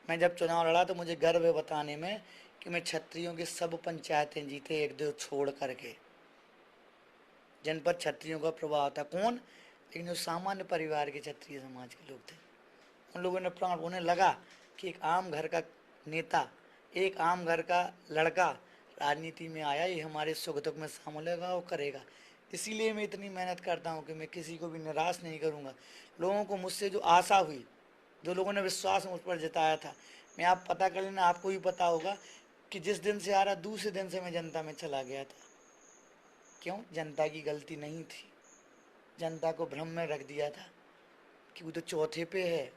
मैं जब चुनाव लड़ा तो मुझे गर्व है बताने में कि मैं क्षत्रियों की सब पंचायतें जीते, एक दो छोड़ करके, जिन पर क्षत्रियों का प्रभाव था। कौन? लेकिन जो सामान्य परिवार के क्षत्रिय समाज के लोग थे, उन लोगों ने प्राण, उन्हें लगा कि एक आम घर का नेता, एक आम घर का लड़का राजनीति में आया, ये हमारे सुख दुख में शामिल होगा, वो करेगा। इसीलिए मैं इतनी मेहनत करता हूँ कि मैं किसी को भी निराश नहीं करूँगा। लोगों को मुझसे जो आशा हुई, जो लोगों ने विश्वास मुझ पर जताया था, मैं आप पता कर लेना, आपको भी पता होगा कि जिस दिन से आ रहा दूसरे दिन से मैं जनता में चला गया था। क्यों? जनता की गलती नहीं थी। जनता को भ्रम में रख दिया था कि वो तो चौथे पे है,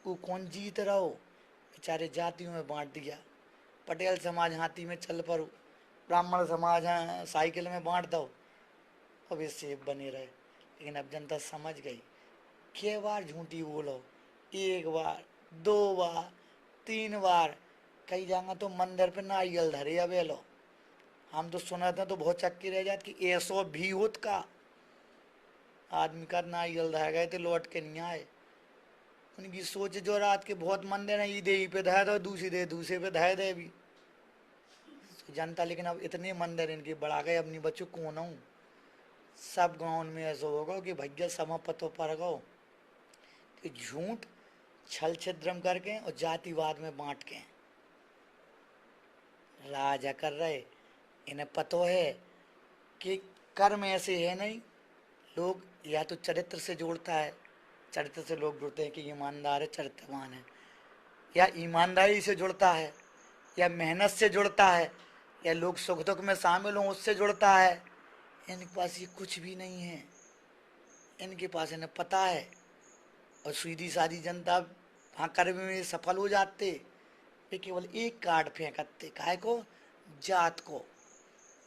वो कौन जीत रहा हो। बेचारे जातियों में बांट दिया। पटेल समाज हाथी में चल पड़ो, ब्राह्मण समाज साइकिल में बांट दो, अब इससे बने रहे। लेकिन अब जनता समझ गई। कै बार झूठी बोलो, एक बार, 2 बार, 3 बार, कई जगह तो मंदिर पे नारियल धरे अब लो। हम तो सुना था तो बहुत चक्की रह जाती कि ऐसो भी होत का आदमी का नारियल धर गए थे, लौट के नहीं आए। उनकी सोच जो रात के बहुत मंदिर है, ई दे पे धर दो, दूसरी दे दूसरे पे धर दे भी जनता। लेकिन अब इतने मंदिर इनके बढ़ा गए, अपनी बच्चों कौन हूँ। सब गाँव में ऐसा होगा कि भैया समा पतो पर गो कि झूठ छल छिद्रम करके और जातिवाद में बांट के राजा कर रहे। इन्हें पतो है कि कर्म ऐसे है नहीं। लोग या तो चरित्र से जोड़ता है, चरित्र से लोग जुड़ते हैं कि ईमानदार है, चरित्रवान है, या ईमानदारी से जुड़ता है, या मेहनत से जुड़ता है, या लोग सुख दुख में शामिल हों उससे जुड़ता है। इनके पास ये कुछ भी नहीं है। इनके पास इन्हें पता है और सीधी सादी जनता वहाँ कर्म में सफल हो जाते। वे केवल एक कार्ड फेंकते, काहे को? जात को।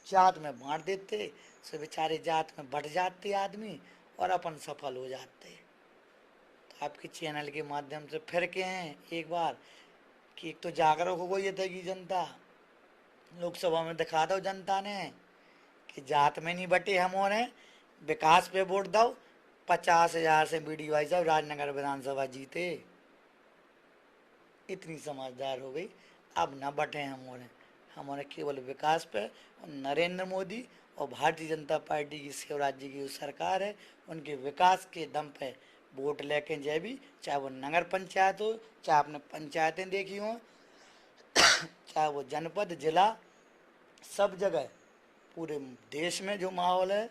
जात में बांट देते, से बेचारे जात में बढ़ जाते आदमी और अपन सफल हो जाते। तो आपके चैनल के माध्यम से फिर के हैं एक बार कि एक तो जागरूक हो गई था कि जनता, लोकसभा में दिखा दो जनता ने कि जात में नहीं बटे हम, और हैं विकास पे वोट दो, 50,000 से बीडी भाई साहब राजनगर विधानसभा जीते। इतनी समझदार हो गई। अब न बटे हमारे केवल विकास पे। और नरेंद्र मोदी और भारतीय जनता पार्टी की शिवराज जी की जो सरकार है, उनके विकास के दम पे वोट लेके जाए भी, चाहे वो नगर पंचायत हो, चाहे आपने पंचायतें देखी हो, चाहे वो जनपद जिला, सब जगह पूरे देश में जो माहौल है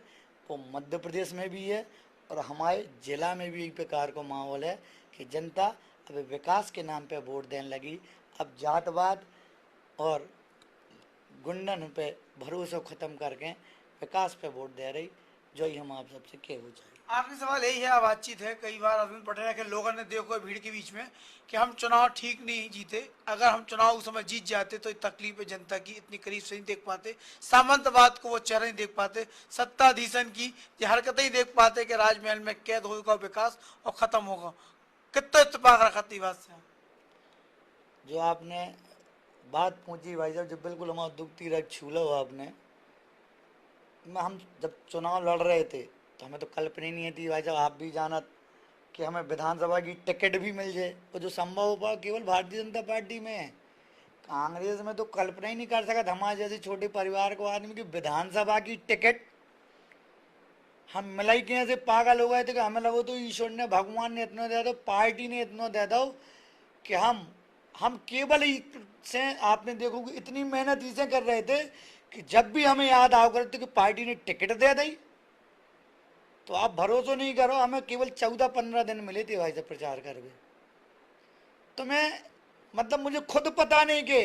वो मध्य प्रदेश में भी है और हमारे जिला में भी एक प्रकार का माहौल है कि जनता अब विकास के नाम पे वोट देने लगी। अब जातवाद और गुंडन पे भरोसा खत्म करके विकास पे वोट दे रही, जो ही हम आप सबसे कहना चाहिए। आखिरी सवाल यही है, बातचीत है कई बार अरविंद पटेल के लोगों ने देखो भीड़ के बीच में कि हम चुनाव ठीक नहीं जीते, अगर हम चुनाव उस समय जीत जाते तो तकलीफ है जनता की इतनी करीब से नहीं देख पाते, सामंतवाद को वो चेहरा नहीं देख पाते, सत्ताधीशन की ये हरकतें ही देख पाते कि राजमहल में कैद होगा विकास और खत्म होगा। कितना इत्तेफाक रखा थी बात से? जो आपने बात पूछी भाई साहब, जो बिल्कुल हमारा दुखती रख छूला हो आपने। हम जब चुनाव लड़ रहे थे तो हमें तो कल्पना ही नहीं थी भाई साहब, आप भी जानत कि हमें विधानसभा की टिकट भी मिल जाए, वो जो संभव हो पाओ केवल भारतीय जनता पार्टी में है। कांग्रेस में तो कल्पना ही नहीं कर सका हमारे जैसे छोटे परिवार को आदमी की विधानसभा की टिकट हम मिलाई के ऐसे पागल हो गए थे कि हमें लगो तो ईश्वर ने भगवान ने इतना दे दो, पार्टी ने इतना दे दो कि हम केवल से आपने देखो कि इतनी मेहनत इसे कर रहे थे कि जब भी हमें याद आओ करते कि पार्टी ने टिकट दे दी। तो आप भरोसा नहीं करो, हमें केवल 14-15 दिन मिले थे भाई साहब प्रचार करके। तो मैं मतलब मुझे खुद पता नहीं कि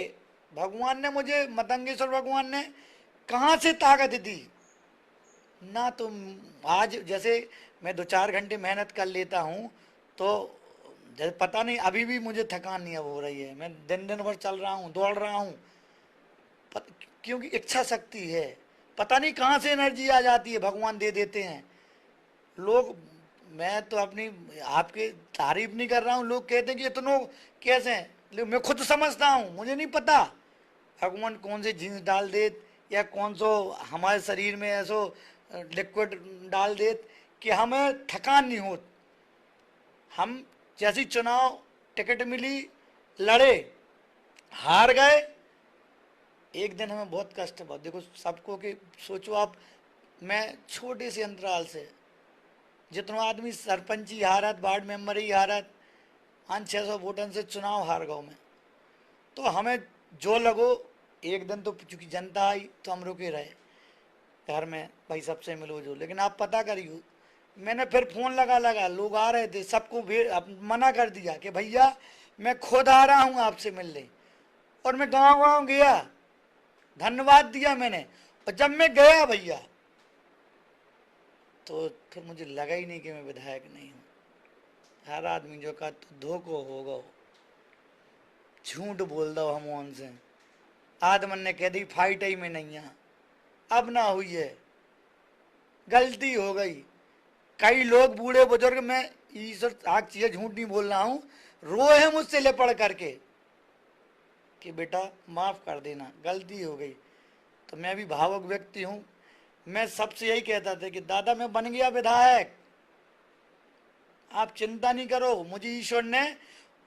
भगवान ने मुझे, मतंगेश्वर भगवान ने कहाँ से ताकत दी ना। तो आज जैसे मैं 2-4 घंटे मेहनत कर लेता हूँ तो जैसे पता नहीं अभी भी मुझे थकान नहीं अब हो रही है, मैं दिन दिन भर चल रहा हूँ, दौड़ रहा हूँ, क्योंकि इच्छा शक्ति है। पता नहीं कहाँ से एनर्जी आ जाती है, भगवान दे देते हैं लोग। मैं तो अपनी आपकी तारीफ नहीं कर रहा हूँ, लोग कहते हैं कि इतनों कैसे हैं, लेकिन मैं खुद समझता हूँ, मुझे नहीं पता भगवान कौन से जीन्स डाल दे या कौन सो हमारे शरीर में ऐसो लिक्विड डाल दे कि हमें थकान नहीं हो। हम जैसी चुनाव टिकट मिली, लड़े, हार गए, एक दिन हमें बहुत कष्ट हुआ। देखो सबको कि सोचो आप, मैं छोटे से अंतराल से जितना आदमी सरपंची हारत, वार्ड मेंबर ही हारत, 500-600 वोटन से चुनाव हार गए मैं। तो हमें जो लगो, एक दिन तो चूंकि जनता आई तो हम रुके रहे घर में, भाई सबसे मिलो जो। लेकिन आप पता करियो, मैंने फिर फोन लगा लोग आ रहे थे, सबको मना कर दिया कि भैया मैं खुद आ रहा हूँ आपसे मिलने। और मैं गाँव गाँव गया, धन्यवाद दिया मैंने। और जब मैं गया भैया तो फिर मुझे लगा ही नहीं कि मैं विधायक नहीं हूँ। हर आदमी जो का तो धोखो होगा, झूठ बोल दो हम उनसे। आदमन ने कह दी फाइट ही में नहीं है, अब ना हुई है, गलती हो गई। कई लोग बूढ़े बुजुर्ग, मैं ईश्वर आग चीजें झूठ नहीं बोल रहा हूँ, रोए हैं मुझसे लिपड़ करके कि बेटा माफ कर देना, गलती हो गई। तो मैं भी भावुक व्यक्ति हूँ, मैं सबसे यही कहता था कि दादा मैं बन गया विधायक, आप चिंता नहीं करो, मुझे ईश्वर ने,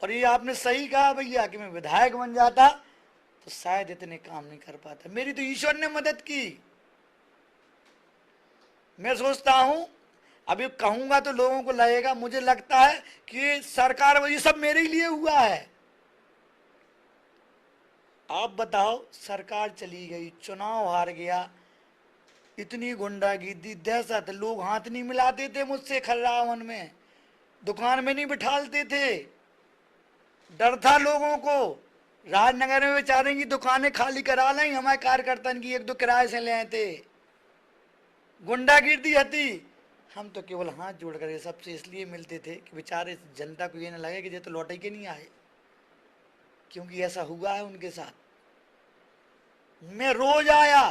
और ये आपने सही कहा भैया कि मैं विधायक बन जाता तो शायद इतने काम नहीं कर पाता, मेरी तो ईश्वर ने मदद की। मैं सोचता हूं अभी कहूंगा तो लोगों को लगेगा, मुझे लगता है कि सरकार ये सब मेरे लिए हुआ है। आप बताओ, सरकार चली गई, चुनाव हार गया, इतनी गुंडागिर्दी, दहशत, लोग हाथ नहीं मिलाते थे मुझसे खर्रावन में, दुकान में नहीं बिठालते थे, डर था लोगों को। राजनगर में बेचारे की दुकानें खाली करा लें, हमारे कार्यकर्ता की 1-2 किराए से ले थे, गुंडागिर्दी हती। हम तो केवल हाथ जोड़ कर सबसे इसलिए मिलते थे कि बेचारे जनता को ये न लगे कि ये तो लौटे के नहीं आए, क्योंकि ऐसा हुआ है उनके साथ। मैं रोज आया,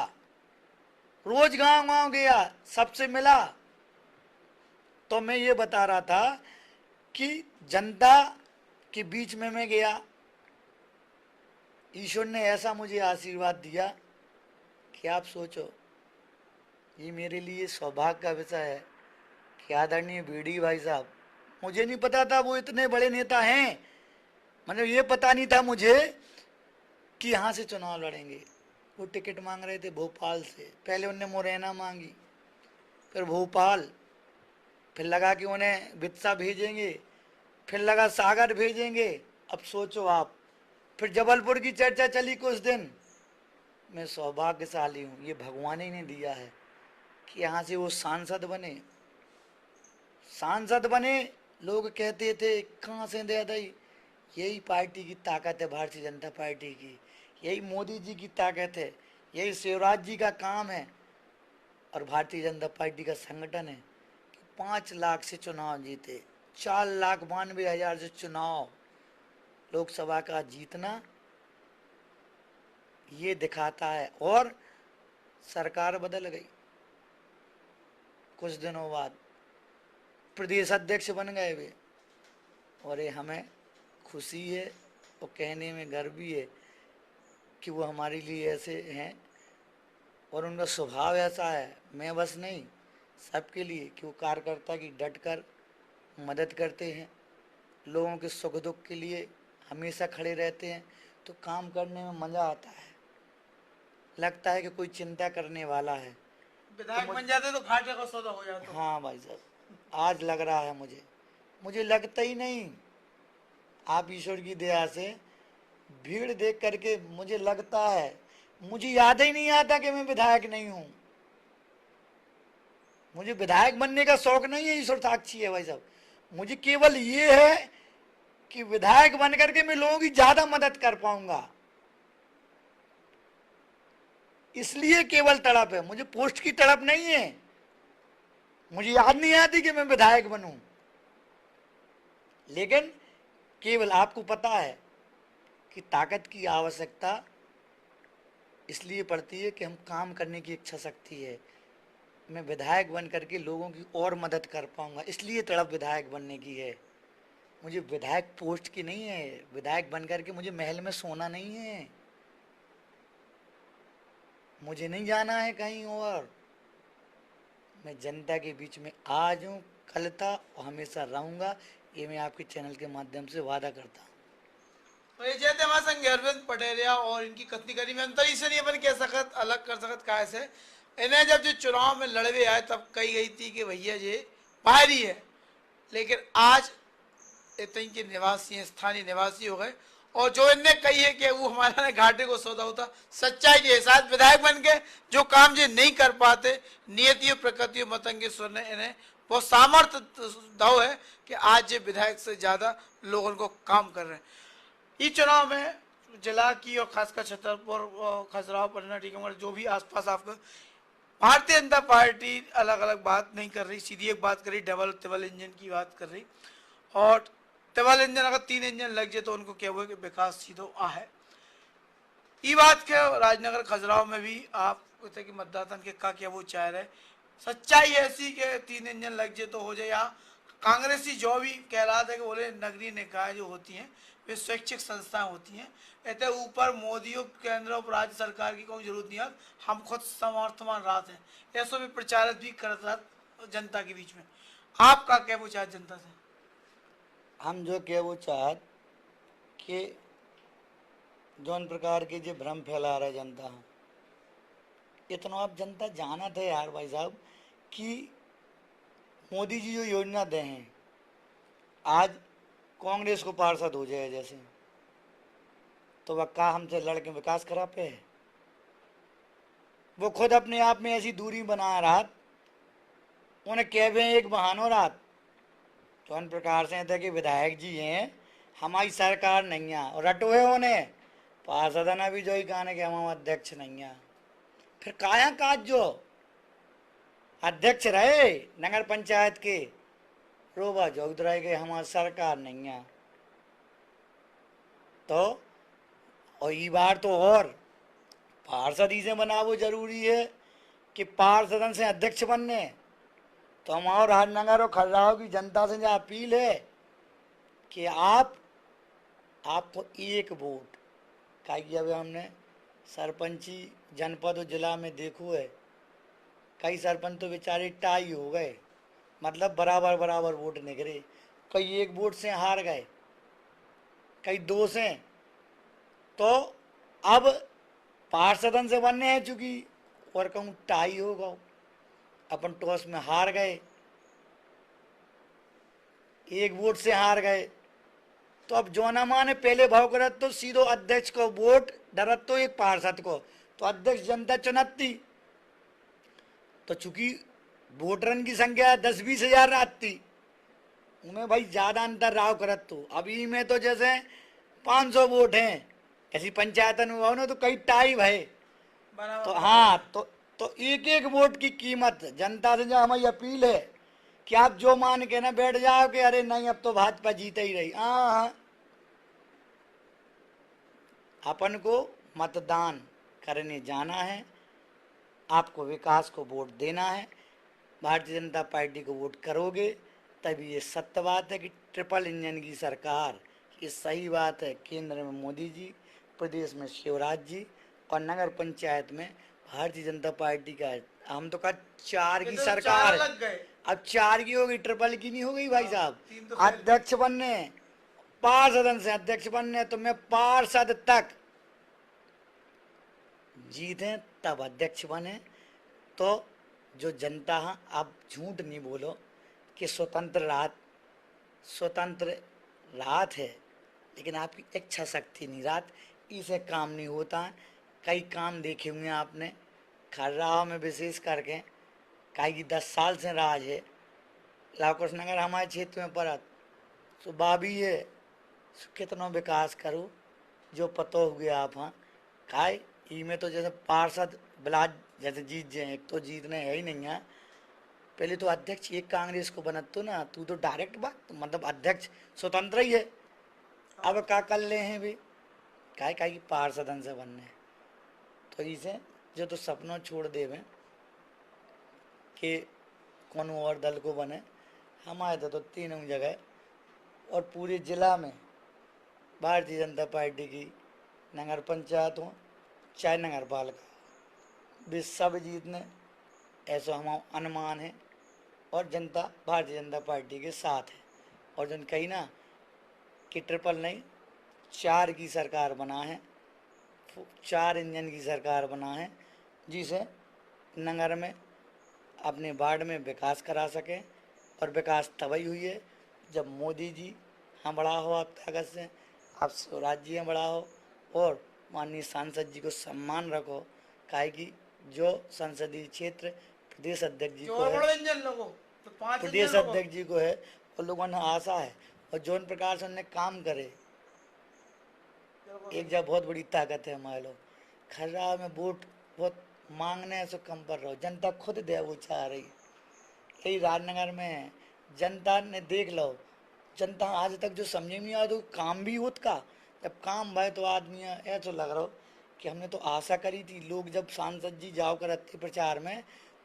रोज गांव गांव गया, सबसे मिला। तो मैं ये बता रहा था कि जनता के बीच में मैं गया, ईश्वर ने ऐसा मुझे आशीर्वाद दिया कि आप सोचो, ये मेरे लिए सौभाग्य का विषय है कि आदरणीय बीडी भाई साहब, मुझे नहीं पता था वो इतने बड़े नेता हैं। मतलब ये पता नहीं था मुझे कि यहाँ से चुनाव लड़ेंगे। वो टिकट मांग रहे थे भोपाल से, पहले उनने मुरैना मांगी, फिर भोपाल, फिर लगा कि उन्हें बित्सा भेजेंगे, फिर लगा सागर भेजेंगे। अब सोचो आप, फिर जबलपुर की चर्चा चली कुछ दिन। मैं सौभाग्यशाली हूँ, ये भगवान ही ने दिया है कि यहाँ से वो सांसद बने। सांसद बने, लोग कहते थे कहाँ से दे दई। यही पार्टी की ताकत है, भारतीय जनता पार्टी की, यही मोदी जी की ताकत है, यही शिवराज जी का काम है और भारतीय जनता पार्टी का संगठन है कि 5 लाख से चुनाव जीते, 4,92,000 से चुनाव लोकसभा का जीतना, ये दिखाता है। और सरकार बदल गई, कुछ दिनों बाद प्रदेश अध्यक्ष बन गए वे, और ये हमें खुशी है और कहने में गर्व भी है कि वो हमारे लिए ऐसे हैं और उनका स्वभाव ऐसा है, मैं बस नहीं सबके लिए, कि वो कार्यकर्ता की डट कर मदद करते हैं, लोगों के सुख दुख के लिए हमेशा खड़े रहते हैं। तो काम करने में मज़ा आता है, लगता है कि कोई चिंता करने वाला है। विधायक बन जाते तो घाटे का सौदा हो जाता। हाँ भाई साहब, आज लग रहा है मुझे लगता ही नहीं। आप ईश्वर की दया से भीड़ देख करके मुझे लगता है, मुझे याद ही नहीं आता कि मैं विधायक नहीं हूं। मुझे विधायक बनने का शौक नहीं है, ईश्वर साक्षी है भाई साहब। मुझे केवल ये है कि विधायक बन करके मैं लोगों की ज्यादा मदद कर पाऊंगा, इसलिए केवल तड़प है, मुझे पोस्ट की तड़प नहीं है। मुझे याद नहीं आती कि मैं विधायक बनूं, लेकिन केवल आपको पता है कि ताकत की आवश्यकता इसलिए पड़ती है कि हम काम करने की इच्छा शक्ति है। मैं विधायक बन करके लोगों की और मदद कर पाऊंगा, इसलिए तड़प विधायक बनने की है। मुझे विधायक पोस्ट की नहीं है, विधायक बन करके मुझे महल में सोना नहीं है, मुझे नहीं जाना है कहीं और। मैं जनता के बीच में आज हूँ, कल था और हमेशा रहूंगा, ये मैं आपके चैनल के माध्यम से वादा करता हूँ। तो ये जैसे हमारे संग अरविंद पटेलिया और इनकी कथनी करी में अंतर इसे नहीं अपन कह सकत, अलग कर सकत काय से। इन्हें जब जो चुनाव में लड़वे आए तब कही गई थी कि भैया ये बाहरी है, लेकिन आज इतनी के निवासी हैं, स्थानीय निवासी हो गए। और जो इनने कही है कि वो हमारा घाटे को सौदा होता, सच्चाई के साथ विधायक बन के जो काम ये नहीं कर पाते, नियतियों प्रकृतियों मतंगेश्वर ने इन्हें वो सामर्थ्य दाव है कि आज ये विधायक से ज्यादा लोगों को काम कर रहे हैं। इस चुनाव में जिला की और खासकर छतरपुर और खजुराहो पन्ना टीकमगढ़ जो भी आसपास आपका, भारतीय जनता पार्टी अलग अलग बात नहीं कर रही, सीधी एक बात कर रही, डबल ट्रिपल इंजन की बात कर रही। और ट्रिपल इंजन अगर 3 इंजन लग जाए तो उनको क्या हुआ कि विकास सीधो आ है। ये बात के राजनगर खजुराहो में भी आप कि मतदाता के का क्या वो चाह रहे, सच्चाई ऐसी के 3 इंजन लग जाए तो हो जाए। यहाँ कांग्रेसी जो भी कह रहा था कि बोले नगरीय निकाय जो होती हैं वे स्वैच्छिक संस्थाएं होती हैं, इतने ऊपर मोदी और केंद्र और राज्य सरकार की कोई जरूरत नहीं है, हम खुद समर्थमान रहा हैं, ऐसा भी प्रचारित भी करता रहा जनता के बीच में। आपका क्या वो चाह जनता से? हम जो क्या वो चाहत कि जौन प्रकार के जो भ्रम फैला रहा है जनता, इतना आप जनता जाना थे यार भाई साहब कि मोदी जी जो योजना दे हैं, आज कांग्रेस को पार्षद हो जाए जैसे, तो वह का हमसे लड़के विकास करा पे है। वो खुद अपने आप में ऐसी दूरी बना रहा, उन्हें कहवे एक बहानो रात तो उन प्रकार से थे कि विधायक जी हैं, हमारी सरकार नहीं है, और रटो है उन्हें पार्षद ने भी जो ही कहने के हम अध्यक्ष नहीं है। फिर काया काज जो अध्यक्ष रहे नगर पंचायत के, रोबा जोगद रह गए हमारी सरकार नहीं है। तो और ये बार तो और पार्षद ही से बना वो जरूरी है कि पार्षदन से अध्यक्ष बनने। तो हम और राजनगर और खजुराहो की जनता से जो अपील है कि आपको एक वोट का, जब हमने सरपंची जनपद और जिला में देखो है कई सरपंच तो बेचारे टाई हो गए, मतलब बराबर बराबर वोट निकले, कई एक वोट से हार गए, कई दो से। तो अब पार्षदन से बनने हैं चूंकि, और कहूँ टाई होगा, अपन टॉस में हार गए, एक वोट से हार गए। तो अब जोना माने पहले भाव करत तो सीधो अध्यक्ष को वोट डरत तो एक पार्षद को, तो अध्यक्ष जनता चुनती। तो चूंकि वोटरन की संख्या 10-20 हजार रहती, उनमें भाई ज्यादा अंतर राव करत तो अभी में तो जैसे 500 वोट हैं, ऐसी पंचायतन हुआ ना तो कई टाई भय। तो हाँ, तो एक एक वोट की कीमत जनता से जो हमारी अपील है कि आप जो मान के ना बैठ जाओ कि अरे नहीं अब तो भाजपा जीते ही रही, हाँ, अपन को मतदान करने जाना है, आपको विकास को वोट देना है, भारतीय जनता पार्टी को वोट करोगे तभी ये सत्य बात है कि ट्रिपल इंजन की सरकार, ये सही बात है। केंद्र में मोदी जी, प्रदेश में शिवराज जी, और नगर पंचायत में भारतीय जनता पार्टी का है। हम तो कहा 4 की सरकार लग गए, अब 4 की होगी, ट्रिपल की नहीं हो गई भाई साहब। तो अध्यक्ष बनने, पार्षदन से अध्यक्ष बनने, तो मैं पार्षद तक जीते तब अध्यक्ष बने। तो जो जनता है, आप झूठ नहीं बोलो कि स्वतंत्र राहत है, लेकिन आपकी इच्छा शक्ति नहीं राहत, इसे काम नहीं होता है। कई काम देखे हुए हैं आपने खर्राह में, विशेष करके काई की 10 साल से राज है, लाकुश नगर हमारे क्षेत्र में पड़त, तो बाबी है कितना विकास करो जो पतो हुए आप। हाँ खाए ई में तो जैसे पार्षद बिलाज जैसे जीत जाए, एक तो जीतने है ही नहीं है। पहले तो अध्यक्ष एक कांग्रेस को बनत तो ना, तू तो डायरेक्ट बात मतलब अध्यक्ष स्वतंत्र ही है। अब का कर ले हैं भी काय काय की पार्षदन से बनने, तो इसे जो तो सपनों छोड़ देवे कि कौन और दल को बने। हमारे तो तीनों जगह और पूरे जिला में भारतीय जनता पार्टी की नगर पंचायत हो चाहे नगर पालिका, वे सब जीतने ऐसा हमारा अनुमान है। और जनता भारतीय जनता पार्टी के साथ है। और जन कही ना कि ट्रिपल नहीं 4 की सरकार बना है, 4 इंजन की सरकार बना है, जिसे नगर में अपने वार्ड में विकास करा सके। और विकास तभी हुई है जब मोदी जी हाँ बड़ा हो, आप ताकत से आप स्वराज जी बड़ा हो, और माननीय सांसद जी को सम्मान रखो। काहे कि जो संसदीय क्षेत्र प्रदेश अध्यक्ष जी को है, तो 5 प्रदेश अध्यक्ष जी को है, और लोगों ने आशा है और जोन प्रकार से उन्हें काम करे, एक जब बहुत बड़ी ताकत है। हमारे लोग खर्रा में वोट बहुत मांगने से कम पर रहो, जनता खुद दे वो चाह रही। यही राजनगर में जनता ने देख लो, जनता आज तक जो समझे नहीं आया तो काम भी होत का, जब काम भाई तो आदमी ऐसा लग रहा हो कि हमने तो आशा करी थी। लोग जब सांसद जी जाओ करते प्रचार में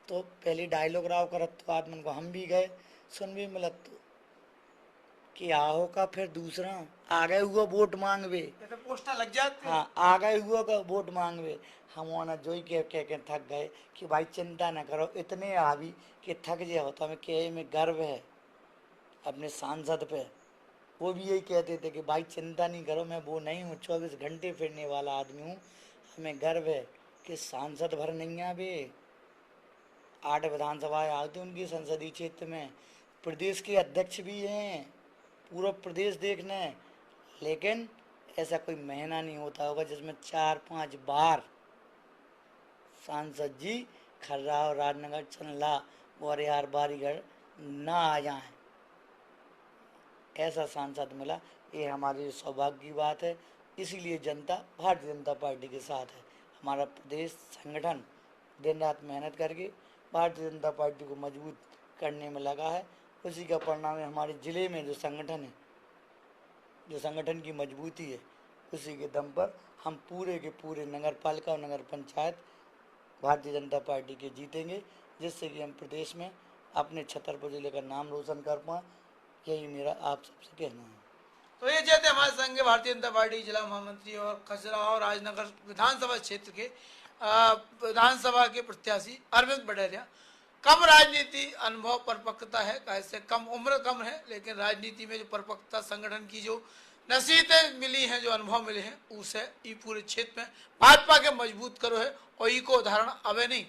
तो पहले डायलॉग राव करत तो आदमन को हम भी गए सुन भी मिलत तो कि आओ का फिर दूसरा आ गए हुआ वोट मांगवे, तो पोस्टर लग जाते। हाँ आ गए हुआ का वोट मांगवे। हम वहाँ जो ही कह के थक गए कि भाई चिंता न करो, इतने आवी कि थक जाओ। तो हमें कहे में गर्व है अपने सांसद पे, वो भी यही कहते थे कि भाई चिंता नहीं करो, मैं वो नहीं हूँ 24 घंटे फिरने वाला आदमी हूँ। हमें गर्व है कि सांसद भर नहीं आवे, 8 विधानसभाएं आती उनकी संसदीय क्षेत्र में, प्रदेश के अध्यक्ष भी हैं, पूरा प्रदेश देखने। लेकिन ऐसा कोई महीना नहीं होता होगा जिसमें 4-5 बार सांसद जी खर्रा और राजनगर चंदला ग्वालियर बारीगढ़ ना आ जाएं, ऐसा सांसद मिला। ये हमारी सौभाग्य की बात है। इसीलिए जनता भारतीय जनता पार्टी के साथ है। हमारा प्रदेश संगठन दिन रात मेहनत करके भारतीय जनता पार्टी को मजबूत करने में लगा है। उसी का परिणाम है हमारे ज़िले में जो संगठन है, जो संगठन की मजबूती है, उसी के दम पर हम पूरे के पूरे नगर पालिका और नगर पंचायत भारतीय जनता पार्टी के जीतेंगे, जिससे कि हम प्रदेश में अपने छतरपुर जिले का नाम रोशन कर पाएँ। यही मेरा आप सबसे कहना है। तो ये जैसे हमारे संघ भारतीय जनता पार्टी जिला महामंत्री और खसरा और राजनगर विधानसभा क्षेत्र के विधानसभा के प्रत्याशी अरविंद बड़ेरिया। कम राजनीति अनुभव परिपक्वता है, कैसे कम उम्र कम है, लेकिन राजनीति में जो परिपक्वता, संगठन की जो नसीहतें मिली हैं, जो अनुभव मिले हैं, उसे ये पूरे क्षेत्र में भाजपा के मजबूत करो है। और ई को उदाहरण अबे नहीं,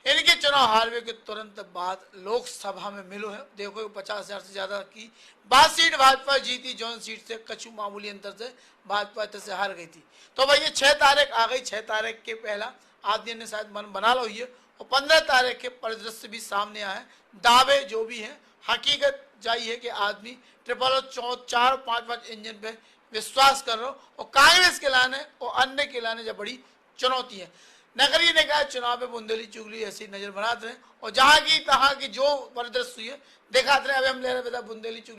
इनके चुनाव हारवे के तुरंत बाद लोकसभा में मिलो है। देखो 50,000 से ज्यादा की 22 सीट भाजपा जीती, जौन सीट से कछु मामूली अंतर से भाजपा से हार गई थी। तो भाई ये 6 तारीख आ गई, 6 तारीख के पहला आदमी ने शायद मन बना लो ये, और 15 तारीख के परिदृश्य भी सामने आए। दावे जो भी है, हकीकत जाई है कि आदमी 4-5 इंजन पे विश्वास कर रहा हो, और कांग्रेस के लाने और अन्य के लाने जब बड़ी चुनौती है। नगरीय निकाय चुनाव में बुंदेली चुगली ऐसी नजर बनाते रहे, और जहां की तहां की जो परिदृश्य हुई है दिखाते रहे। अभी हम ले रहे बुंदेली चुगली